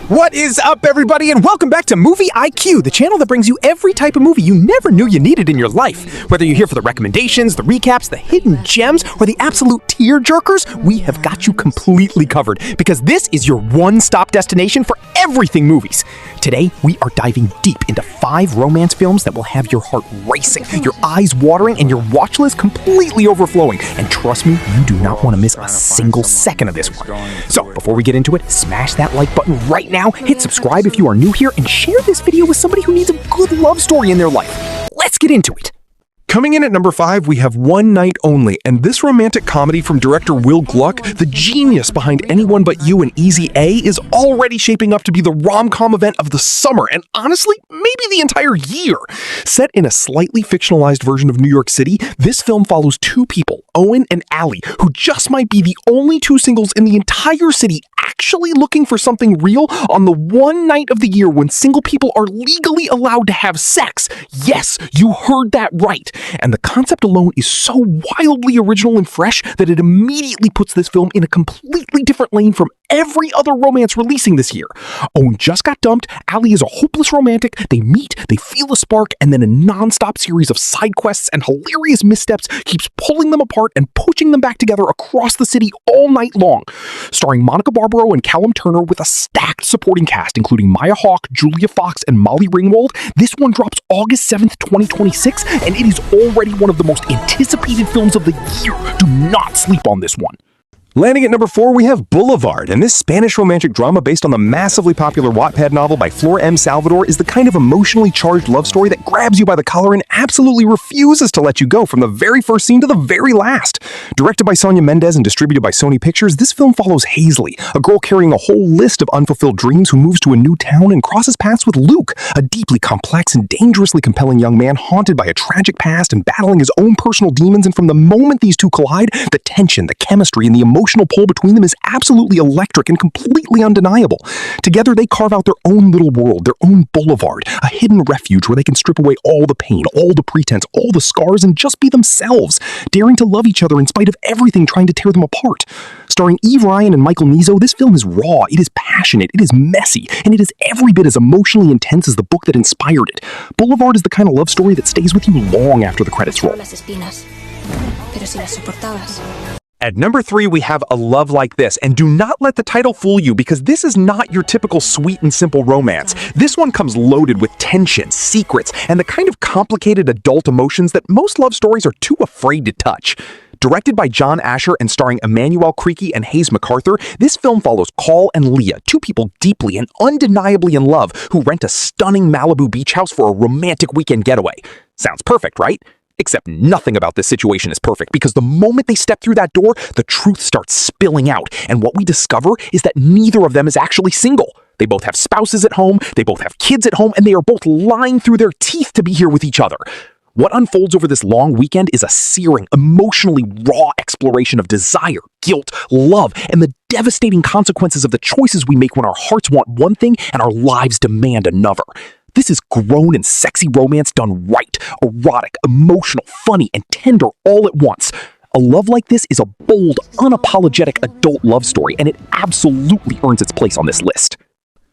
What is up, everybody, and welcome back to Movie IQ, the channel that brings you every type of movie you never knew you needed in your life. Whether you're here for the recommendations, the recaps, the hidden gems, or the absolute tear-jerkers, we have got you completely covered, because this is your one-stop destination for everything movies. Today, we are diving deep into 5 romance films that will have your heart racing, your eyes watering, and your watch list completely overflowing. And trust me, you do not want to miss a single second of this one. So, before we get into it, smash that like button right now, hit subscribe if you are new here, and share this video with somebody who needs a good love story in their life. Let's get into it. Coming in at number 5, we have One Night Only, and this romantic comedy from director Will Gluck, the genius behind Anyone But You and Easy A, is already shaping up to be the rom-com event of the summer, and honestly, maybe the entire year. Set in a slightly fictionalized version of New York City, this film follows 2 people, Owen and Allie, who just might be the only 2 singles in the entire city actually looking for something real on the one night of the year when single people are legally allowed to have sex. Yes, you heard that right. And the concept alone is so wildly original and fresh that it immediately puts this film in a completely different lane from every other romance releasing this year. Owen just got dumped, Allie is a hopeless romantic, they meet, they feel a spark, and then a non-stop series of side quests and hilarious missteps keeps pulling them apart and pushing them back together across the city all night long. Starring Monica Barbaro and Callum Turner with a stacked supporting cast including Maya Hawke, Julia Fox, and Molly Ringwald, this one drops August 7th, 2026, and it is already one of the most anticipated films of the year. Do not sleep on this one. Landing at number 4, we have Boulevard, and this Spanish romantic drama based on the massively popular Wattpad novel by Flor M. Salvador is the kind of emotionally charged love story that grabs you by the collar and absolutely refuses to let you go from the very first scene to the very last. Directed by Sonia Mendez and distributed by Sony Pictures, this film follows Hazley, a girl carrying a whole list of unfulfilled dreams who moves to a new town and crosses paths with Luke, a deeply complex and dangerously compelling young man haunted by a tragic past and battling his own personal demons. And from the moment these two collide, the tension, the chemistry, and the emotional pull between them is absolutely electric and completely undeniable. Together, they carve out their own little world, their own boulevard, a hidden refuge where they can strip away all the pain, all the pretense, all the scars, and just be themselves, daring to love each other in spite of everything trying to tear them apart. Starring Eve Ryan and Michael Nizzo, this film is raw, it is passionate, it is messy, and it is every bit as emotionally intense as the book that inspired it. Boulevard is the kind of love story that stays with you long after the credits roll. At number 3, we have A Love Like This, and do not let the title fool you because this is not your typical sweet and simple romance. This one comes loaded with tension, secrets, and the kind of complicated adult emotions that most love stories are too afraid to touch. Directed by John Asher and starring Emmanuelle, Chriqui, and Hayes MacArthur, this film follows Carl and Leah, 2 people deeply and undeniably in love who rent a stunning Malibu beach house for a romantic weekend getaway. Sounds perfect, right? Except nothing about this situation is perfect because the moment they step through that door, the truth starts spilling out. And what we discover is that neither of them is actually single. They both have spouses at home, they both have kids at home, and they are both lying through their teeth to be here with each other. What unfolds over this long weekend is a searing, emotionally raw exploration of desire, guilt, love, and the devastating consequences of the choices we make when our hearts want one thing and our lives demand another. This is grown and sexy romance done right, erotic, emotional, funny, and tender all at once. A Love Like This is a bold, unapologetic adult love story, and it absolutely earns its place on this list.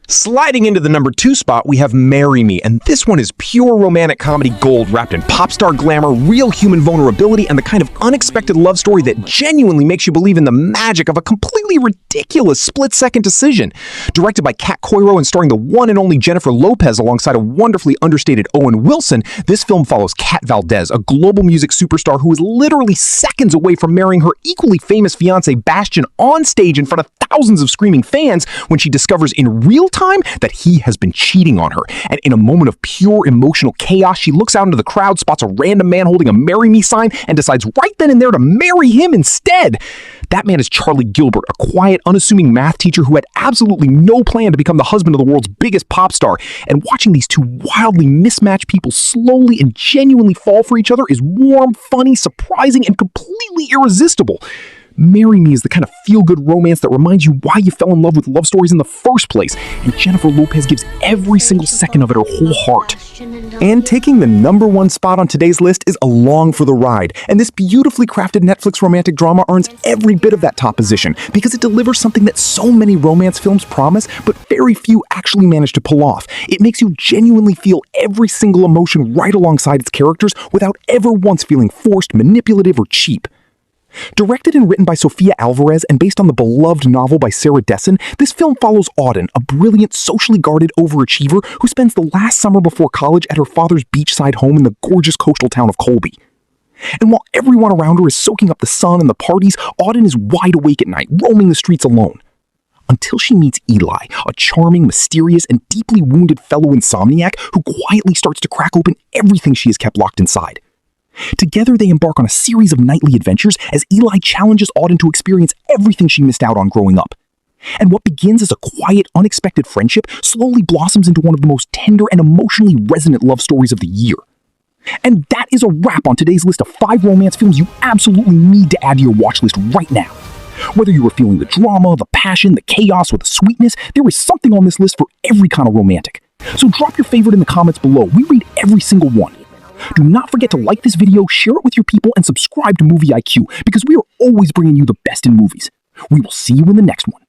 Sliding into the number 2 spot, we have Marry Me, and this one is pure romantic comedy gold wrapped in pop star glamour, real human vulnerability, and the kind of unexpected love story that genuinely makes you believe in the magic of a completely ridiculous split-second decision. Directed by Kat Coiro and starring the one and only Jennifer Lopez alongside a wonderfully understated Owen Wilson, this film follows Kat Valdez, a global music superstar who is literally seconds away from marrying her equally famous fiancé Bastian on stage in front of thousands of screaming fans when she discovers in real time that he has been cheating on her. And in a moment of pure emotional chaos, she looks out into the crowd, spots a random man holding a "Marry Me" sign, and decides right then and there to marry him instead. That man is Charlie Gilbert, a quiet, unassuming math teacher who had absolutely no plan to become the husband of the world's biggest pop star. And watching these 2 wildly mismatched people slowly and genuinely fall for each other is warm, funny, surprising, and completely irresistible. Marry Me is the kind of feel-good romance that reminds you why you fell in love with love stories in the first place, and Jennifer Lopez gives every single second of it her whole heart. And taking the #1 spot on today's list is Along for the Ride, and this beautifully crafted Netflix romantic drama earns every bit of that top position because it delivers something that so many romance films promise, but very few actually manage to pull off. It makes you genuinely feel every single emotion right alongside its characters without ever once feeling forced, manipulative, or cheap. Directed and written by Sofia Alvarez and based on the beloved novel by Sarah Dessen, this film follows Auden, a brilliant, socially guarded overachiever who spends the last summer before college at her father's beachside home in the gorgeous coastal town of Colby. And while everyone around her is soaking up the sun and the parties, Auden is wide awake at night, roaming the streets alone. Until she meets Eli, a charming, mysterious, and deeply wounded fellow insomniac who quietly starts to crack open everything she has kept locked inside. Together, they embark on a series of nightly adventures as Eli challenges Auden to experience everything she missed out on growing up. And what begins as a quiet, unexpected friendship slowly blossoms into one of the most tender and emotionally resonant love stories of the year. And that is a wrap on today's list of 5 romance films you absolutely need to add to your watch list right now. Whether you are feeling the drama, the passion, the chaos, or the sweetness, there is something on this list for every kind of romantic. So drop your favorite in the comments below. We read every single one. Do not forget to like this video, share it with your people, and subscribe to Movie IQ because we are always bringing you the best in movies. We will see you in the next one.